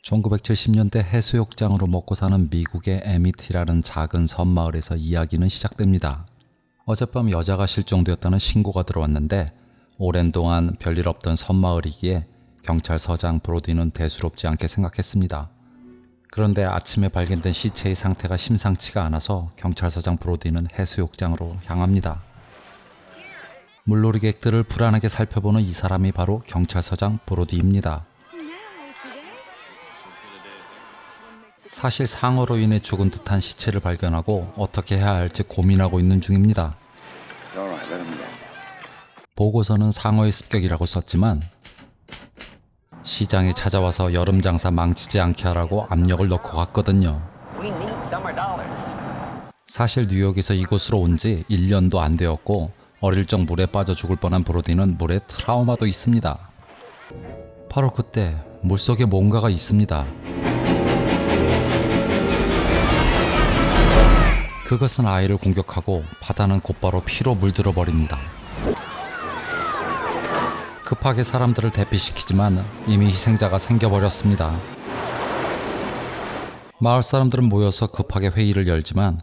1970년대 해수욕장으로 먹고 사는 미국의 에미티라는 작은 섬마을에서 이야기는 시작됩니다. 어젯밤 여자가 실종되었다는 신고가 들어왔는데 오랜 동안 별일 없던 섬마을이기에 경찰서장 브로디는 대수롭지 않게 생각했습니다. 그런데 아침에 발견된 시체의 상태가 심상치가 않아서 경찰서장 브로디는 해수욕장으로 향합니다. 물놀이객들을 불안하게 살펴보는 이 사람이 바로 경찰서장 브로디입니다. 사실 상어로 인해 죽은 듯한 시체를 발견하고 어떻게 해야 할지 고민하고 있는 중입니다. 보고서는 상어의 습격이라고 썼지만 시장에 찾아와서 여름 장사 망치지 않게 하라고 압력을 넣고 갔거든요. 사실 뉴욕에서 이곳으로 온 지 1년도 안 되었고 어릴 적 물에 빠져 죽을 뻔한 브로디는 물에 트라우마도 있습니다. 바로 그때 물속에 뭔가가 있습니다. 그것은 아이를 공격하고 바다는 곧바로 피로 물들어 버립니다. 급하게 사람들을 대피시키지만 이미 희생자가 생겨버렸습니다. 마을 사람들은 모여서 급하게 회의를 열지만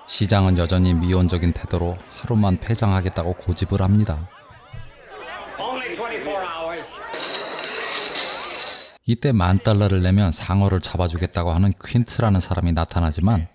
시장은 여전히 미온적인 태도로 하루만 폐장하겠다고 고집을 합니다. 이때 $10,000를 내면 상어를 잡아주겠다고 하는 퀸트라는 사람이 나타나지만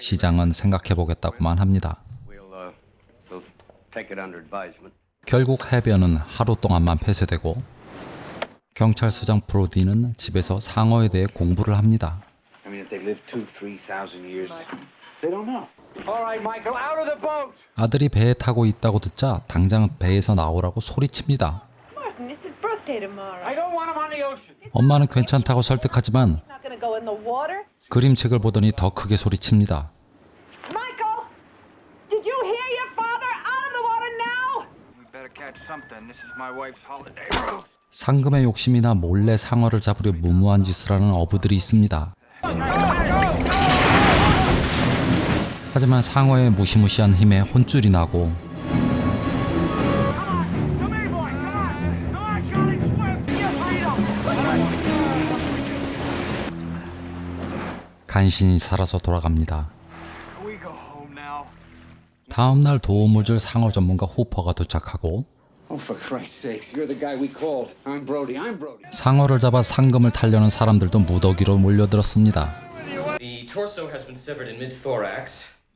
시장은 생각해보겠다고만 합니다. 결국 해변은 하루 동안만 폐쇄되고 경찰서장 브로디는 집에서 상어에 대해 공부를 합니다. 아들이 배에 타고 있다고 듣자 당장 배에서 나오라고 소리칩니다. 엄마는 괜찮다고 설득하지만 그림책을 보더니 더 크게 소리칩니다. 상금의 욕심이나 몰래 상어를 잡으려 무모한 짓을 하는 어부들이 있습니다. 하지만 상어의 무시무시한 힘에 혼쭐이 나고 간신히 살아서 돌아갑니다. 다음날 도움을 줄 상어 전문가 후퍼가 도착하고 상어를 잡아 상금을 타려는 사람들도 무더기로 몰려들었습니다.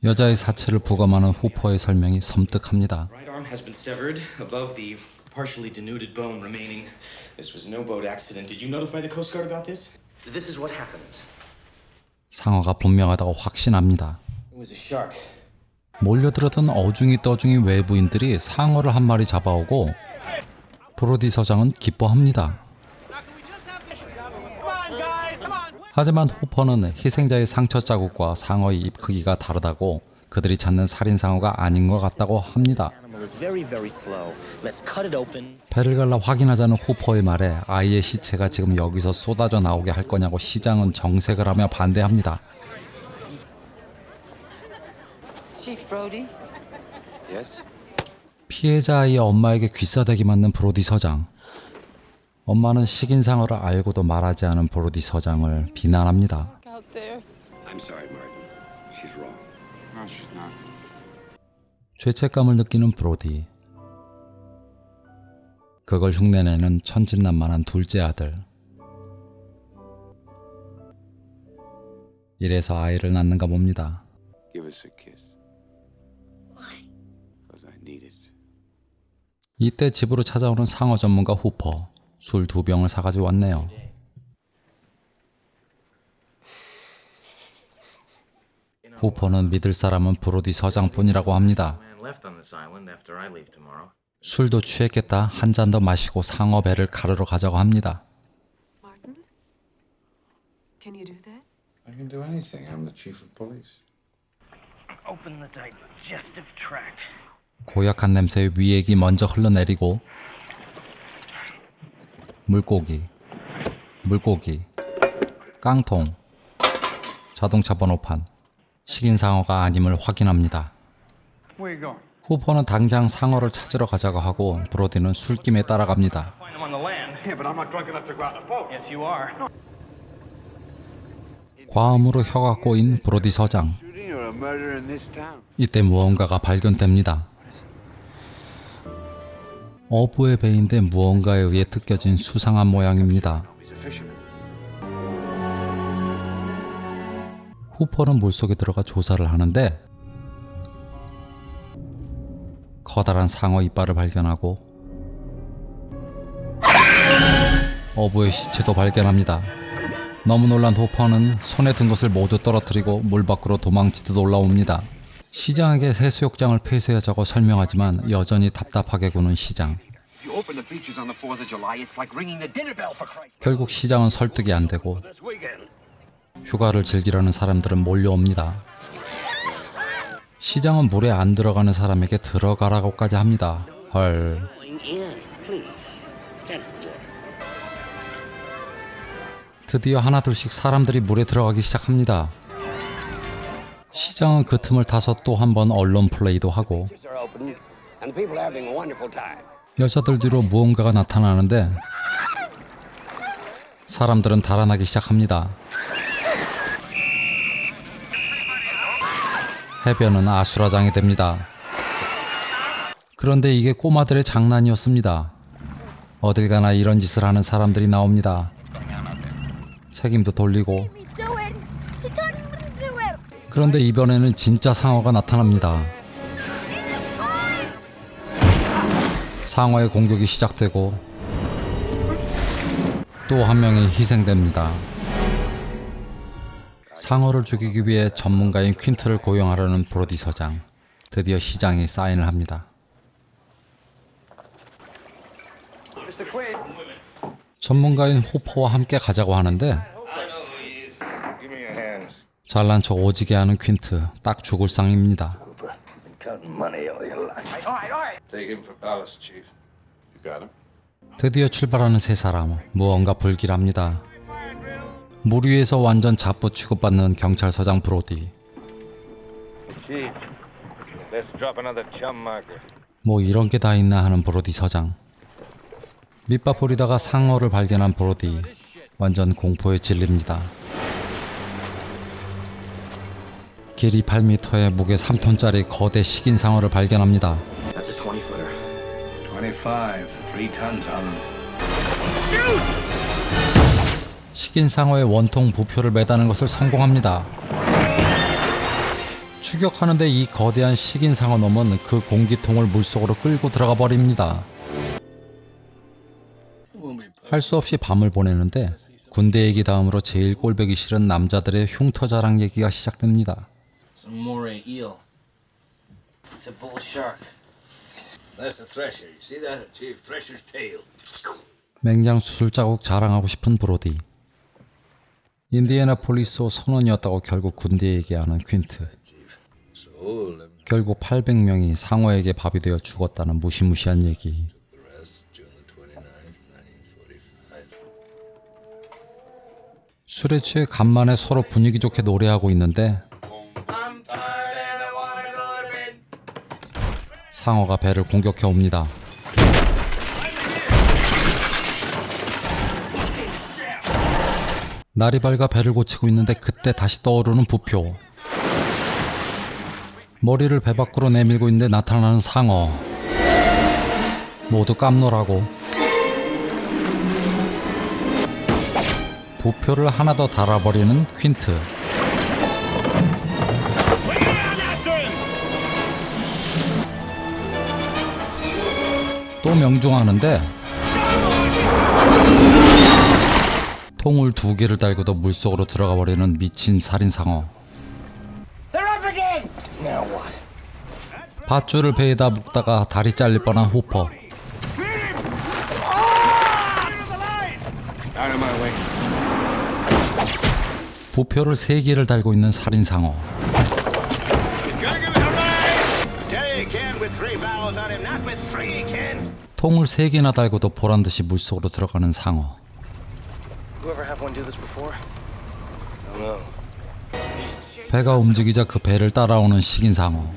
여자의 사체를 부검하는 후퍼의 설명이 섬뜩합니다. 상어가 분명하다고 확신합니다. 몰려들었던 어중이 떠중이 외부인들이 상어를 한 마리 잡아오고 브로디 서장은 기뻐합니다. 하지만 후퍼는 희생자의 상처 자국과 상어의 입 크기가 다르다고 그들이 찾는 살인상어가 아닌 것 같다고 합니다. 배를 갈라 확인하자는 후퍼의 말에 아이의 시체가 지금 여기서 쏟아져 나오게 할 거냐고 시장은 정색을 하며 반대합니다. 피해자 아이의 엄마에게 귀싸대기 맞는 브로디 서장. 엄마는 식인상어를 알고도 말하지 않은 브로디 서장을 비난합니다. 죄책감을 느끼는 브로디. 그걸 흉내내는 천진난만한 둘째 아들. 이래서 아이를 낳는가 봅니다. 이때 집으로 찾아오는 상어 전문가 후퍼. 술 2병을 사가지고 왔네요. 후퍼는 믿을 사람은 브로디 서장뿐이라고 합니다. 술도 취했겠다 한 잔 더 마시고 상어 배를 가르러 가자고 합니다. 고약한 냄새의 위액이 먼저 흘러내리고 물고기, 깡통, 자동차 번호판, 식인상어가 아님을 확인합니다. 후퍼는 당장 상어를 찾으러 가자고 하고 브로디는 술김에 따라갑니다. Find him on the land. Yeah, but I'm not drunk enough to go out in a boat. Yes, you are. 과음으로 혀가 꼬인 브로디 서장. Shooting or a murder in this town? 이때 무언가가 발견됩니다. 어부의 배인데 무언가에 의해 뜯겨진 수상한 모양입니다. He's a fisherman. 후퍼는 물속에 들어가 조사를 하는데 커다란 상어 이빨을 발견하고 어부의 시체도 발견합니다. 너무 놀란 후퍼는 손에 든 것을 모두 떨어뜨리고 물 밖으로 도망치듯 올라옵니다. 시장에게 해수욕장을 폐쇄하자고 설명하지만 여전히 답답하게 구는 시장. You open the beaches on the 4th of July, it's like ringing the dinner bell for Christ. 결국 시장은 설득이 안 되고 This weekend. 휴가를 즐기려는 사람들은 몰려옵니다. 시장은 물에 안 들어가는 사람에게 들어가라고까지 합니다. 헐. 드디어 하나둘씩 사람들이 물에 들어가기 시작합니다. 시장은 그 틈을 타서 또 한 번 언론 플레이도 하고 are open and people are having a wonderful time. 여자들 뒤로 무언가가 나타나는데 사람들은 달아나기 시작합니다. 해변은 아수라장이 됩니다. 그런데 이게 꼬마들의 장난이었습니다. 어딜 가나 이런 짓을 하는 사람들이 나옵니다. 책임도 돌리고 그런데 이번에는 진짜 상어가 나타납니다. 상어의 공격이 시작되고 또 한 명이 희생됩니다. 상어를 죽이기 위해 전문가인 퀸트를 고용하려는 브로디 서장. 드디어 시장에 사인을 합니다. Mr. Quinn. 전문가인 호퍼와 함께 가자고 하는데 Give me your hands. 잘난 척 오지게 하는 퀸트. 딱 죽을 상입니다. Cooper, been counting money all your life. Take him for Palace, Chief. You got him? 드디어 출발하는 세 사람. 무언가 불길합니다. 물 위에서 완전 잡부 취급받는 경찰서장 브로디. Chief, let's drop another chum marker. 뭐 이런 게 다 있나 하는 브로디 서장. 밑밥 뿌리다가 상어를 발견한 브로디. 완전 공포에 질립니다. 길이 8m에 무게 3톤짜리 거대 식인 상어를 발견합니다. That's a 20-footer. 25, 3 tons on him. 식인 상어의 원통 부표를 매다는 것을 성공합니다. 추격하는데 이 거대한 식인 상어 놈은 그 공기통을 물속으로 끌고 들어가 버립니다. 할 수 없이 밤을 보내는데 군대 얘기 다음으로 제일 꼴보기 싫은 남자들의 흉터 자랑 얘기가 시작됩니다. It's a moray eel. It's a bull shark. That's the thresher. You see that, Chief? Thresher's tail. 맹장 수술 자국 자랑하고 싶은 브로디. 인디애나폴리스 선원이었다고 결국 군대 얘기하는 퀸트. So, let me 결국 800명이 상어에게 밥이 되어 죽었다는 무시무시한 얘기. rest June the 29th, 1945. 술에 취해 간만에 서로 분위기 좋게 노래하고 있는데 상어가 배를 공격해 옵니다. 날이 밝아 배를 고치고 있는데 그때 다시 떠오르는 부표. 머리를 배 밖으로 내밀고 있는데 나타나는 상어. 모두 깜놀하고 부표를 하나 더 달아버리는 퀸트. 또 명중하는데 통을 2개를 달고도 물속으로 들어가 버리는 미친 살인상어. Now what? 밧줄을 배에다 묶다가 다리 잘릴 뻔한 후퍼. Out of my way. 부표를 3개를 달고 있는 살인상어. 통을 3개나 달고도 보란듯이 물속으로 들어가는 상어. You ever have one do this before? No. 배가 움직이자 그 배를 따라오는 식인상어.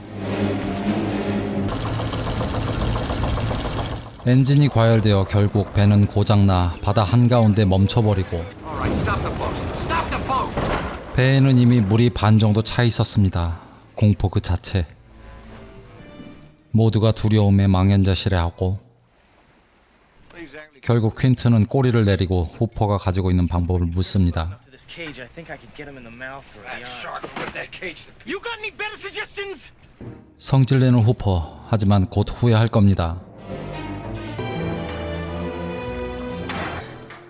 엔진이 과열되어 결국 배는 고장나 바다 한가운데 멈춰버리고 All right, stop the boat. Stop the boat. 배에는 이미 물이 반 정도 차 있었습니다. 공포 그 자체. 모두가 두려움에 망연자실해하고 결국 퀸트는 꼬리를 내리고 후퍼가 가지고 있는 방법을 묻습니다. To this cage, I think I could get him in the mouth or That beyond. shark will rip that cage to pieces. You got any better suggestions? 성질내는 후퍼. 하지만 곧 후회할 겁니다.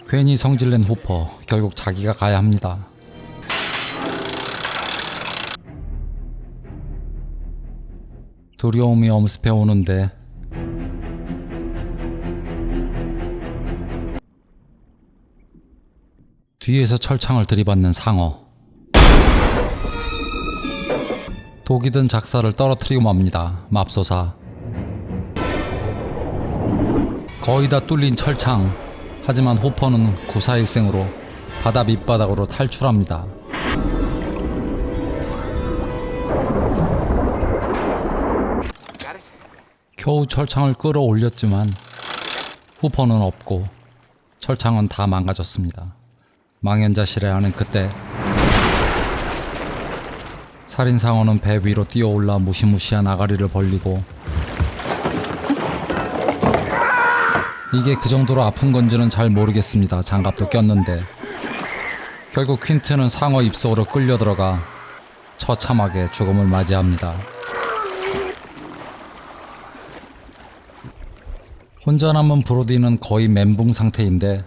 괜히 성질낸 후퍼. 결국 자기가 가야 합니다. 두려움이 엄습해 오는데 뒤에서 철창을 들이받는 상어. 독이 든 작사를 떨어뜨리고 맙니다. 맙소사. 거의 다 뚫린 철창. 하지만 후퍼는 구사일생으로 바다 밑바닥으로 탈출합니다. Got it? 겨우 철창을 끌어올렸지만 후퍼는 없고 철창은 다 망가졌습니다. 망연자실해하는 그때 살인상어는 배 위로 뛰어올라 무시무시한 아가리를 벌리고 이게 그 정도로 아픈 건지는 잘 모르겠습니다. 장갑도 꼈는데 결국 퀸트는 상어 입속으로 끌려 들어가 처참하게 죽음을 맞이합니다. 혼자 남은 브로디는 거의 멘붕 상태인데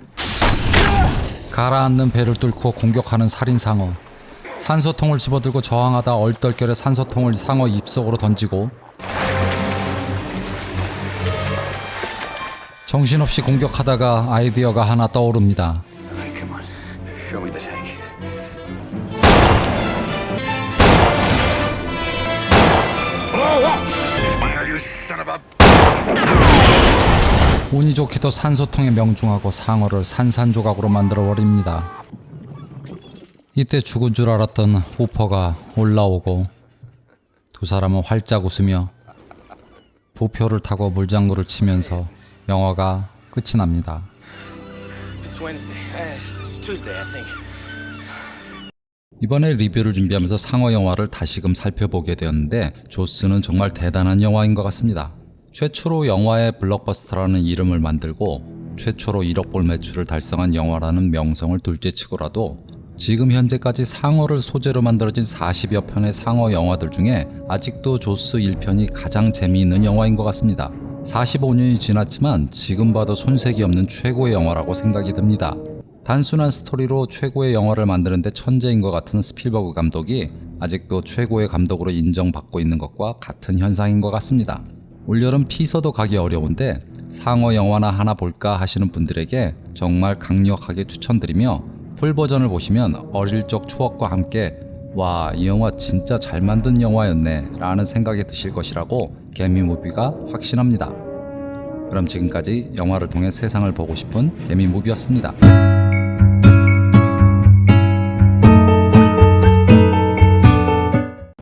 가라앉는 배를 뚫고 공격하는 살인상어. 산소통을 집어들고 저항하다 얼떨결에 산소통을 상어 입속으로 던지고 정신없이 공격하다가 아이디어가 하나 떠오릅니다. All right, come on. Show me the tank. Blow up! Smile, you son of a... 운이 좋게도 산소통에 명중하고 상어를 산산조각으로 만들어버립니다. 이때 죽은 줄 알았던 후퍼가 올라오고 두 사람은 활짝 웃으며 부표를 타고 물장구를 치면서 영화가 끝이 납니다. It's Wednesday. It's Tuesday, I think. 이번에 리뷰를 준비하면서 상어 영화를 다시금 살펴보게 되었는데 조스는 정말 대단한 영화인 것 같습니다. 최초로 영화의 블록버스터라는 이름을 만들고 최초로 1억 불 매출을 달성한 영화라는 명성을 둘째치고라도 지금 현재까지 상어를 소재로 만들어진 40여 편의 상어 영화들 중에 아직도 조스 1편이 가장 재미있는 영화인 것 같습니다. 45년이 지났지만 지금 봐도 손색이 없는 최고의 영화라고 생각이 듭니다. 단순한 스토리로 최고의 영화를 만드는데 천재인 것 같은 스필버그 감독이 아직도 최고의 감독으로 인정받고 있는 것과 같은 현상인 것 같습니다. 올여름 피서도 가기 어려운데 상어 영화나 하나 볼까 하시는 분들에게 정말 강력하게 추천드리며 풀버전을 보시면 어릴 적 추억과 함께 와, 이 영화 진짜 잘 만든 영화였네 라는 생각이 드실 것이라고 개미무비가 확신합니다. 그럼 지금까지 영화를 통해 세상을 보고 싶은 개미무비였습니다.